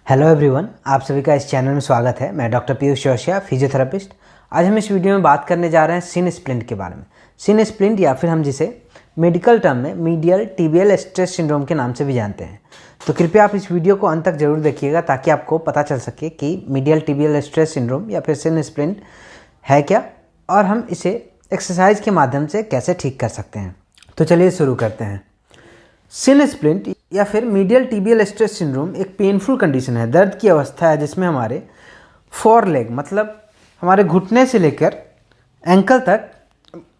Hello everyone, आप सभी का इस चैनल में स्वागत है। मैं डॉक्टर पीयूष जोशिया, फिजियोथेरेपिस्ट। आज हम इस वीडियो में बात करने जा रहे हैं सिन स्प्लिंट के बारे में। सिन स्प्लिंट या फिर हम जिसे मेडिकल टर्म में मीडियल टिबियल स्ट्रेस सिंड्रोम के नाम से भी जानते हैं। तो कृपया आप इस वीडियो को अंत तक जरूर देखिएगा ताकि आपको पता चल सके कि मीडियल टिबियल स्ट्रेस सिंड्रोम या फिर सिन स्प्लिंट है क्या और हम इसे एक्सरसाइज के माध्यम से कैसे ठीक कर सकते हैं। तो चलिए शुरू करते हैं। सिन स्प्लिंट या फिर मीडियल टिबियल स्ट्रेस सिंड्रोम एक पेनफुल कंडीशन है, दर्द की अवस्था है जिसमें हमारे फोर लेग मतलब हमारे घुटने से लेकर एंकल तक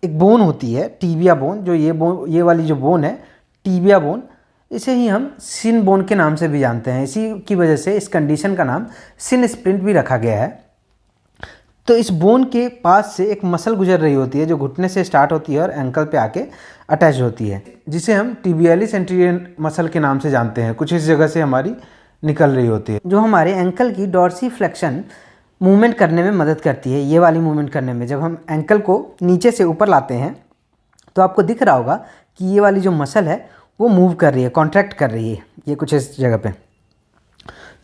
एक बोन होती है, टीबिया बोन। जो ये वाली जो बोन है टीबिया बोन, इसे ही हम सिन बोन के नाम से भी जानते हैं। इसी की वजह से इस कंडीशन का नाम सिन स्प्लिंट भी रखा गया है। तो इस बोन के पास से एक मसल गुजर रही होती है जो घुटने से स्टार्ट होती है और एंकल पे आके अटैच होती है, जिसे हम टिबियालिस एंटीरियर मसल के नाम से जानते हैं। कुछ इस जगह से हमारी निकल रही होती है जो हमारे एंकल की डॉर्सी फ्लेक्शन मूवमेंट करने में मदद करती है। ये वाली मूवमेंट करने में जब हम एंकल को नीचे से ऊपर लाते हैं तो आपको दिख रहा होगा कि ये वाली जो मसल है वो मूव कर रही है, कॉन्ट्रैक्ट कर रही है, ये कुछ इस जगह पे।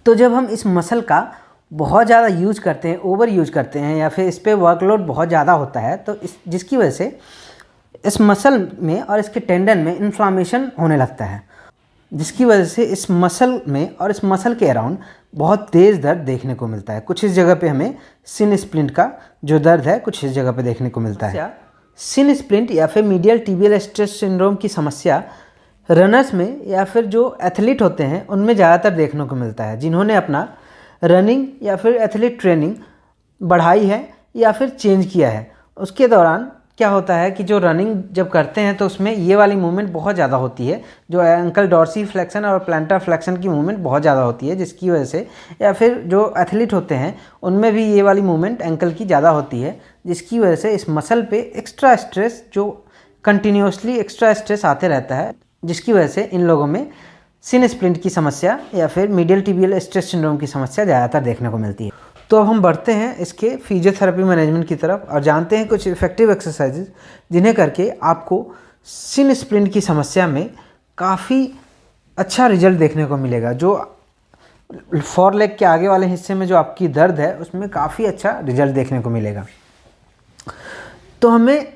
तो जब हम इस मसल का बहुत ज़्यादा यूज करते हैं, ओवर यूज करते हैं या फिर इस पर वर्कलोड बहुत ज़्यादा होता है तो जिसकी वजह से इस मसल में और इसके टेंडन में इन्फ्लामेशन होने लगता है, जिसकी वजह से इस मसल में और इस मसल के अराउंड बहुत तेज़ दर्द देखने को मिलता है। कुछ इस जगह पे हमें सिन स्प्लिंट का जो दर्द है कुछ इस जगह पे देखने को मिलता है। सिन स्प्लिंट या फिर मीडियल टिबियल स्ट्रेस सिंड्रोम की समस्या रनर्स में या फिर जो एथलीट होते हैं उनमें ज़्यादातर देखने को मिलता है, जिन्होंने अपना रनिंग या फिर एथलीट ट्रेनिंग बढ़ाई है या फिर चेंज किया है। उसके दौरान क्या होता है कि जो रनिंग जब करते हैं तो उसमें ये वाली मूवमेंट बहुत ज़्यादा होती है, जो एंकल डॉर्सी फ्लेक्शन और प्लांटर फ्लेक्शन की मूवमेंट बहुत ज़्यादा होती है, जिसकी वजह से या फिर जो एथलीट होते हैं उनमें भी ये वाली मूवमेंट एंकल की ज़्यादा होती है, जिसकी वजह से इस मसल पे एक्स्ट्रा स्ट्रेस जो कंटिन्यूसली एक्स्ट्रा स्ट्रेस आते रहता है, जिसकी वजह से इन लोगों में सिन स्प्लिंट की समस्या या फिर मीडियल टिबियल स्ट्रेस सिंड्रोम की समस्या ज़्यादातर देखने को मिलती है। तो अब हम बढ़ते हैं इसके फिजियोथेरेपी मैनेजमेंट की तरफ और जानते हैं कुछ इफेक्टिव एक्सरसाइजेज जिन्हें करके आपको सिन स्प्लिंट की समस्या में काफ़ी अच्छा रिजल्ट देखने को मिलेगा। जो फोर लेग के आगे वाले हिस्से में जो आपकी दर्द है उसमें काफ़ी अच्छा रिजल्ट देखने को मिलेगा। तो हमें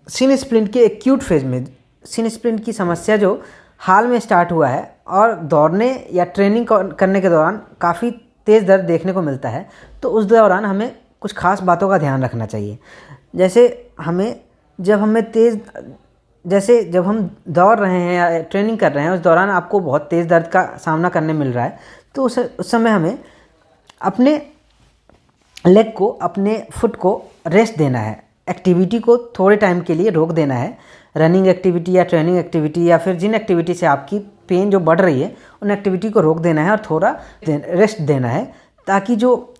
सिन स्प्लिंट के एक्यूट फेज में सिन स्प्लिंट की समस्या जो हाल में स्टार्ट हुआ है और दौड़ने या ट्रेनिंग करने के दौरान काफ़ी तेज़ दर्द देखने को मिलता है, तो उस दौरान हमें कुछ खास बातों का ध्यान रखना चाहिए। जैसे जब हम दौड़ रहे हैं या ट्रेनिंग कर रहे हैं उस दौरान आपको बहुत तेज़ दर्द का सामना करने मिल रहा है, तो उस समय हमें अपने लेग को, अपने फुट को रेस्ट देना है, एक्टिविटी को थोड़े टाइम के लिए रोक देना है। रनिंग एक्टिविटी या ट्रेनिंग एक्टिविटी या फिर जिन एक्टिविटी से आपकी पेन जो बढ़ रही है उन एक्टिविटी को रोक देना है और थोड़ा रेस्ट देना है, ताकि जो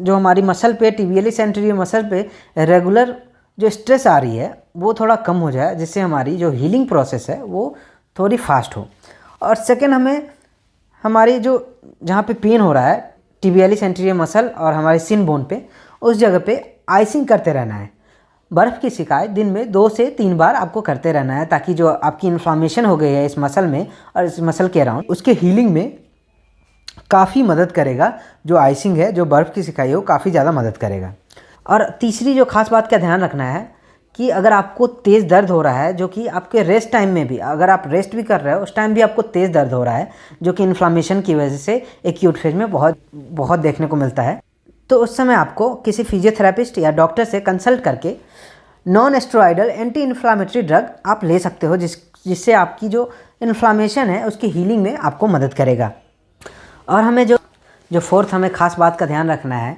हमारी मसल पे टिबियालिस एंटीरियर मसल पे रेगुलर जो स्ट्रेस आ रही है वो थोड़ा कम हो जाए, जिससे हमारी जो हीलिंग प्रोसेस है वो थोड़ी फास्ट हो। और सेकेंड, हमें हमारी जो जहाँ पे पेन हो रहा है टिबियालिस एंटीरियर मसल और हमारे सिन बोन पे, उस जगह पे आइसिंग करते रहना है। बर्फ़ की शिकायत दिन में 2 से 3 बार आपको करते रहना है, ताकि जो आपकी इन्फ्लामेशन हो गई है इस मसल में और इस मसल के अराउंड, उसके हीलिंग में काफ़ी मदद करेगा। जो आइसिंग है, जो बर्फ़ की सिकाई है, वो काफ़ी ज़्यादा मदद करेगा। और तीसरी जो खास बात का ध्यान रखना है कि अगर आपको तेज़ दर्द हो रहा है, जो कि आपके रेस्ट टाइम में भी, अगर आप रेस्ट भी कर रहे हो उस टाइम भी आपको तेज़ दर्द हो रहा है, जो कि इन्फ्लामेशन की वजह से एक्यूट फेज में बहुत देखने को मिलता है, तो उस समय आपको किसी फिजियोथेरेपिस्ट या डॉक्टर से कंसल्ट करके non steroidal anti inflammatory drug आप ले सकते हो, जिससे आपकी जो इन्फ्लामेशन है उसकी हीलिंग में आपको मदद करेगा। और हमें जो फोर्थ हमें खास बात का ध्यान रखना है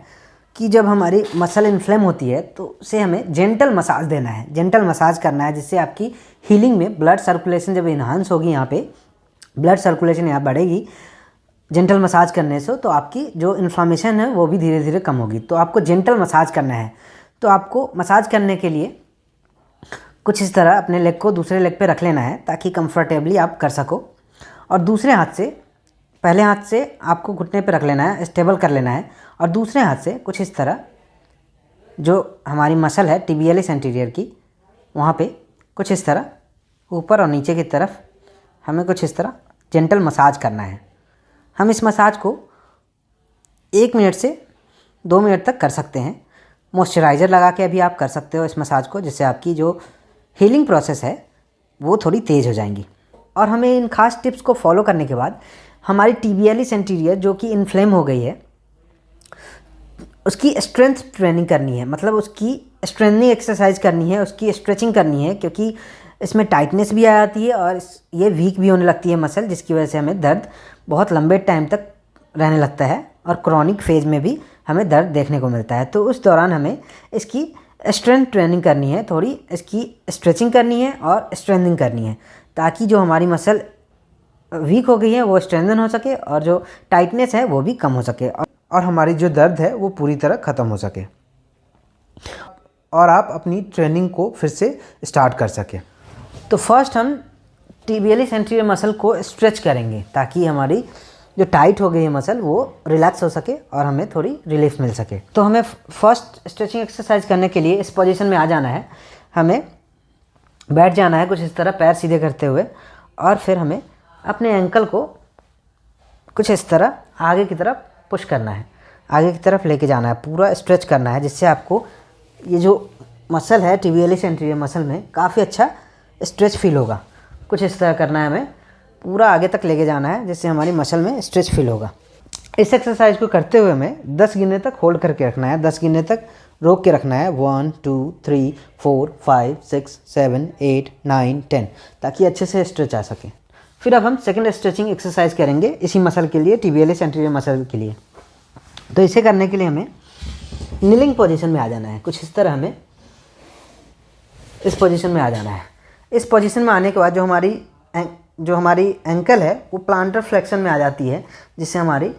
कि जब हमारी मसल इन्फ्लेम होती है तो उसे हमें जेंटल मसाज देना है, जेंटल मसाज करना है, जिससे आपकी हीलिंग में ब्लड सर्कुलेशन जब इन्हांस होगी, यहाँ पे ब्लड सर्कुलेशन यहाँ बढ़ेगी जेंटल मसाज करने से, तो आपकी जो इन्फ्लामेशन है वो भी धीरे धीरे कम होगी। तो आपको जेंटल मसाज करना है। तो आपको मसाज करने के लिए कुछ इस तरह अपने लेग को दूसरे लेग पे रख लेना है ताकि कंफर्टेबली आप कर सको, और दूसरे हाथ से, पहले हाथ से आपको घुटने पे रख लेना है, स्टेबल कर लेना है, और दूसरे हाथ से कुछ इस तरह जो हमारी मसल है टिबियालिस एंटीरियर की, वहाँ पे कुछ इस तरह ऊपर और नीचे की तरफ हमें कुछ इस तरह जेंटल मसाज करना है। हम इस मसाज को 1 मिनट से 2 मिनट तक कर सकते हैं। मॉइस्चराइज़र लगा के अभी आप कर सकते हो इस मसाज को, जिससे आपकी जो हीलिंग प्रोसेस है वो थोड़ी तेज़ हो जाएंगी। और हमें इन खास टिप्स को फॉलो करने के बाद हमारी tibialis anterior जो कि इन्फ्लेम हो गई है उसकी स्ट्रेंथ ट्रेनिंग करनी है, मतलब उसकी स्ट्रेंथनिंग एक्सरसाइज करनी है, उसकी स्ट्रेचिंग करनी है, क्योंकि इसमें टाइटनेस भी आ जाती है और ये वीक भी होने लगती है मसल, जिसकी वजह से हमें दर्द बहुत लंबे टाइम तक रहने लगता है और क्रॉनिक फेज में भी हमें दर्द देखने को मिलता है। तो उस दौरान हमें इसकी स्ट्रेंथ ट्रेनिंग करनी है, थोड़ी इसकी स्ट्रेचिंग करनी है और स्ट्रेंथनिंग करनी है, ताकि जो हमारी मसल वीक हो गई है वो स्ट्रेंथन हो सके और जो टाइटनेस है वो भी कम हो सके और हमारी जो दर्द है वो पूरी तरह ख़त्म हो सके और आप अपनी ट्रेनिंग को फिर से स्टार्ट कर सकें। तो फर्स्ट हम tibialis anterior मसल को स्ट्रेच करेंगे, ताकि हमारी जो टाइट हो गई है मसल वो रिलैक्स हो सके और हमें थोड़ी रिलीफ मिल सके। तो हमें फर्स्ट स्ट्रेचिंग एक्सरसाइज करने के लिए इस पोजीशन में आ जाना है। हमें बैठ जाना है कुछ इस तरह, पैर सीधे करते हुए, और फिर हमें अपने एंकल को कुछ इस तरह आगे की तरफ पुश करना है, आगे की तरफ लेके जाना है, पूरा स्ट्रेच करना है, जिससे आपको ये जो मसल है tibialis anterior मसल में काफ़ी अच्छा स्ट्रेच फील होगा। कुछ इस तरह करना है, हमें पूरा आगे तक लेके जाना है, जिससे हमारी मसल में स्ट्रेच फील होगा। इस एक्सरसाइज को करते हुए हमें 10 गिनने तक होल्ड करके रखना है, 10 गिनने तक रोक के रखना है, 1 2 3 4 5 6 7 8 9 10, ताकि अच्छे से स्ट्रेच आ सके। फिर अब हम सेकंड स्ट्रेचिंग एक्सरसाइज करेंगे इसी मसल के लिए, tibialis anterior मसल के लिए। तो इसे करने के लिए हमें नीलिंग पोजीशन में आ जाना है, कुछ इस तरह हमें इस पोजीशन में आ जाना है। इस पोजीशन में आने के बाद जो हमारी एंकल है वो प्लांटर फ्लेक्शन में आ जाती है, जिससे हमारी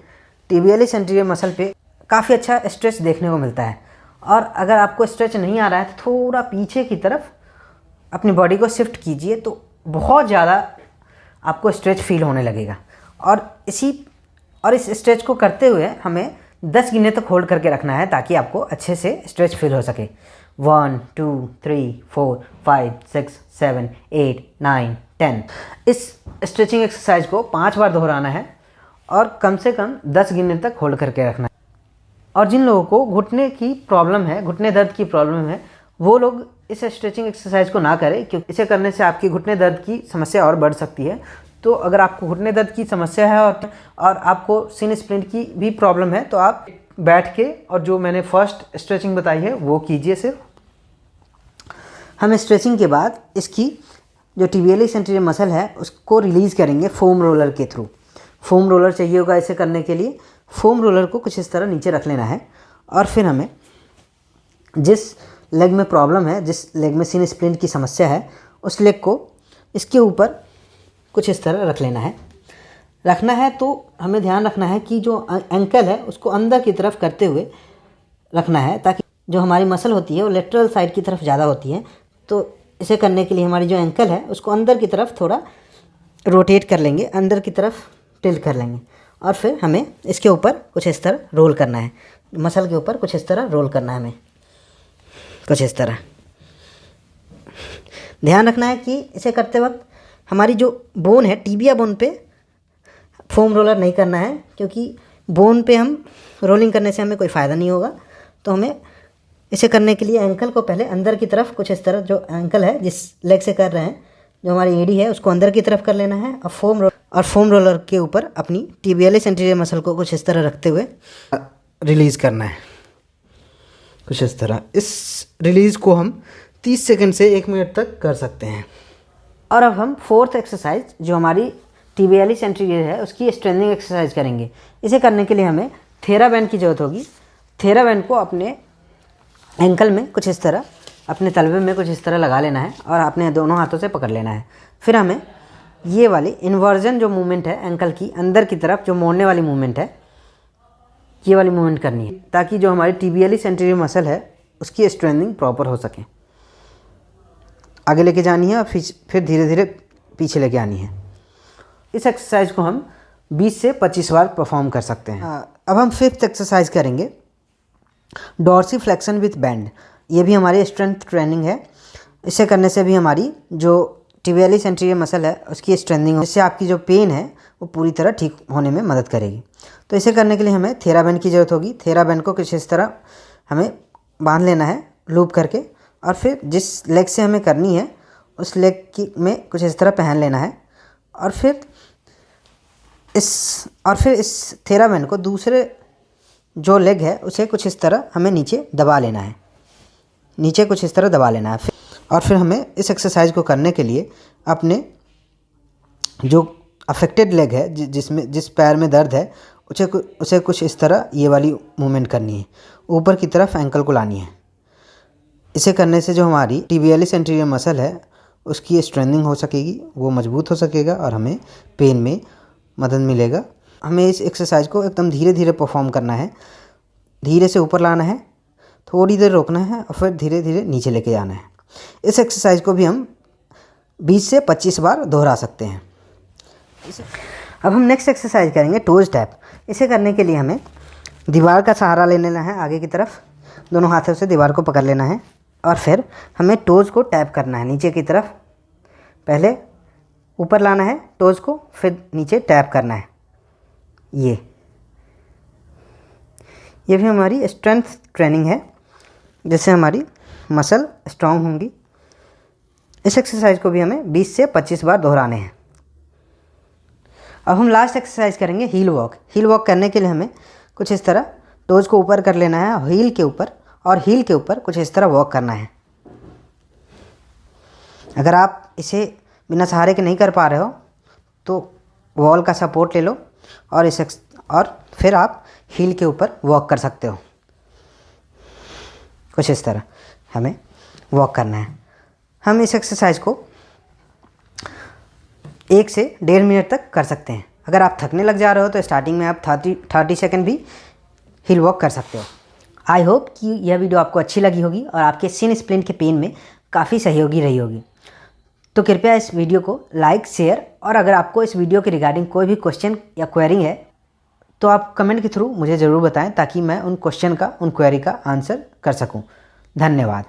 tibialis anterior मसल पे काफ़ी अच्छा स्ट्रेच देखने को मिलता है। और अगर आपको स्ट्रेच नहीं आ रहा है तो थोड़ा पीछे की तरफ अपनी बॉडी को शिफ्ट कीजिए, तो बहुत ज़्यादा आपको स्ट्रेच फील होने लगेगा। और इस स्ट्रेच को करते हुए हमें 10 गिनने तक होल्ड करके रखना है, ताकि आपको अच्छे से स्ट्रेच फील हो सके। 1 2 3 4 5 6 7 8 9 10। इस स्ट्रेचिंग एक्सरसाइज को 5 बार दोहराना है और कम से कम 10 गिनने तक होल्ड करके रखना है। और जिन लोगों को घुटने की प्रॉब्लम है, घुटने दर्द की प्रॉब्लम है, वो लोग इस स्ट्रेचिंग एक्सरसाइज को ना करें, क्योंकि इसे करने से आपकी घुटने दर्द की समस्या और बढ़ सकती है। तो अगर आपको घुटने दर्द की समस्या है और आपको सिन स्प्लिंट की भी प्रॉब्लम है, तो आप बैठ के और जो मैंने फर्स्ट स्ट्रेचिंग बताई है वो कीजिए सिर्फ। हम स्ट्रेचिंग के बाद इसकी जो tibialis anterior मसल है उसको रिलीज़ करेंगे फोम रोलर के थ्रू। फोम रोलर चाहिए होगा इसे करने के लिए। फोम रोलर को कुछ इस तरह नीचे रख लेना है और फिर हमें जिस लेग में प्रॉब्लम है, जिस लेग में सिन स्प्लिंट की समस्या है, उस लेग को इसके ऊपर कुछ इस तरह रखना है। तो हमें ध्यान रखना है कि जो एंकल है उसको अंदर की तरफ करते हुए रखना है, ताकि जो हमारी मसल होती है वो लेटरल साइड की तरफ ज़्यादा होती है। तो इसे करने के लिए हमारी जो एंकल है उसको अंदर की तरफ थोड़ा रोटेट कर लेंगे, अंदर की तरफ टिल्ट कर लेंगे, और फिर हमें इसके ऊपर कुछ इस तरह रोल करना है, मसल के ऊपर कुछ इस तरह रोल करना है हमें, कुछ इस तरह। ध्यान रखना है कि इसे करते वक्त हमारी जो बोन है, टीबिया बोन पे फोम रोलर नहीं करना है, क्योंकि बोन पे हम रोलिंग करने से हमें कोई फ़ायदा नहीं होगा। तो हमें इसे करने के लिए एंकल को पहले अंदर की तरफ कुछ इस तरह, जो एंकल है जिस लेग से कर रहे हैं, जो हमारी एडी है उसको अंदर की तरफ कर लेना है और फोम रोलर के ऊपर अपनी tibialis anterior मसल को कुछ इस तरह रखते हुए रिलीज़ करना है, कुछ इस तरह। इस रिलीज़ को हम 30 सेकंड से 1 मिनट तक कर सकते हैं। और अब हम फोर्थ एक्सरसाइज जो हमारी tibialis anterior है उसकी स्ट्रेंथनिंग एक्सरसाइज करेंगे। इसे करने के लिए हमें थेराबैंड की ज़रूरत होगी। थेराबैंड को अपने एंकल में कुछ इस तरह, अपने तलवे में कुछ इस तरह लगा लेना है और अपने दोनों हाथों से पकड़ लेना है। फिर हमें ये वाली इन्वर्जन जो मूवमेंट है एंकल की अंदर की तरफ, जो मोड़ने वाली मूवमेंट है, ये वाली मूवमेंट करनी है, ताकि जो हमारी tibialis anterior मसल है उसकी स्ट्रेंथनिंग प्रॉपर हो सके। आगे लेके जानी है और फिर धीरे धीरे पीछे लेके आनी है। इस एक्सरसाइज को हम 20 से 25 बार परफॉर्म कर सकते हैं। अब हम फिफ्थ एक्सरसाइज करेंगे, डॉर्सीफ्लेक्शन विथ बैंड। ये भी हमारी स्ट्रेंथ ट्रेनिंग है। इसे करने से भी हमारी जो टिबियालिस एंटीरियर मसल है उसकी स्ट्रेंथनिंग हो, जिससे आपकी जो पेन है वो पूरी तरह ठीक होने में मदद करेगी। तो इसे करने के लिए हमें थेराबैंड की ज़रूरत होगी। थेराबैंड को कुछ इस तरह हमें बांध लेना है लूप करके, और फिर जिस लेग से हमें करनी है उस लेग की में कुछ इस तरह पहन लेना है, और फिर इस थेराबैंड को दूसरे जो लेग है उसे कुछ इस तरह हमें नीचे दबा लेना है, नीचे कुछ इस तरह दबा लेना है। और फिर हमें इस एक्सरसाइज को करने के लिए अपने जो अफेक्टेड लेग है, जिस पैर में दर्द है, उसे कुछ इस तरह ये वाली मूवमेंट करनी है, ऊपर की तरफ एंकल को लानी है। इसे करने से जो हमारी टिबियालिस एंटीरियर मसल है उसकी स्ट्रेंथनिंग हो सकेगी, वो मजबूत हो सकेगा और हमें पेन में मदद मिलेगा। हमें इस एक्सरसाइज को एकदम धीरे धीरे परफॉर्म करना है। धीरे से ऊपर लाना है, थोड़ी देर रोकना है और फिर धीरे धीरे नीचे लेके जाना है। इस एक्सरसाइज को भी हम 20 से 25 बार दोहरा सकते हैं। अब हम नेक्स्ट एक्सरसाइज करेंगे टोज टैप। इसे करने के लिए हमें दीवार का सहारा ले लेना है, आगे की तरफ दोनों हाथों से दीवार को पकड़ लेना है, और फिर हमें टोज को टैप करना है नीचे की तरफ। पहले ऊपर लाना है टोज को, फिर नीचे टैप करना है। ये भी हमारी स्ट्रेंथ ट्रेनिंग है, जिससे हमारी मसल स्ट्रांग होंगी। इस एक्सरसाइज को भी हमें 20 से 25 बार दोहराने हैं। अब हम लास्ट एक्सरसाइज करेंगे हील वॉक। हील वॉक करने के लिए हमें कुछ इस तरह टोज को ऊपर कर लेना है, हील के ऊपर, और हील के ऊपर कुछ इस तरह वॉक करना है। अगर आप इसे बिना सहारे के नहीं कर पा रहे हो तो वॉल का सपोर्ट ले लो, और फिर आप हील के ऊपर वॉक कर सकते हो। कुछ इस तरह हमें वॉक करना है। हम इस एक्सरसाइज को 1 से 1.5 मिनट तक कर सकते हैं। अगर आप थकने लग जा रहे हो तो स्टार्टिंग में आप 30 सेकेंड भी हील वॉक कर सकते हो। आई होप कि यह वीडियो आपको अच्छी लगी होगी और आपके शिन स्प्लिंट के पेन में काफ़ी सहयोगी रही होगी। तो कृपया इस वीडियो को लाइक, शेयर, और अगर आपको इस वीडियो के रिगार्डिंग कोई भी क्वेश्चन या क्वेरी है तो आप कमेंट के थ्रू मुझे ज़रूर बताएं, ताकि मैं उन क्वेश्चन का, उन क्वेरी का आंसर कर सकूं। धन्यवाद।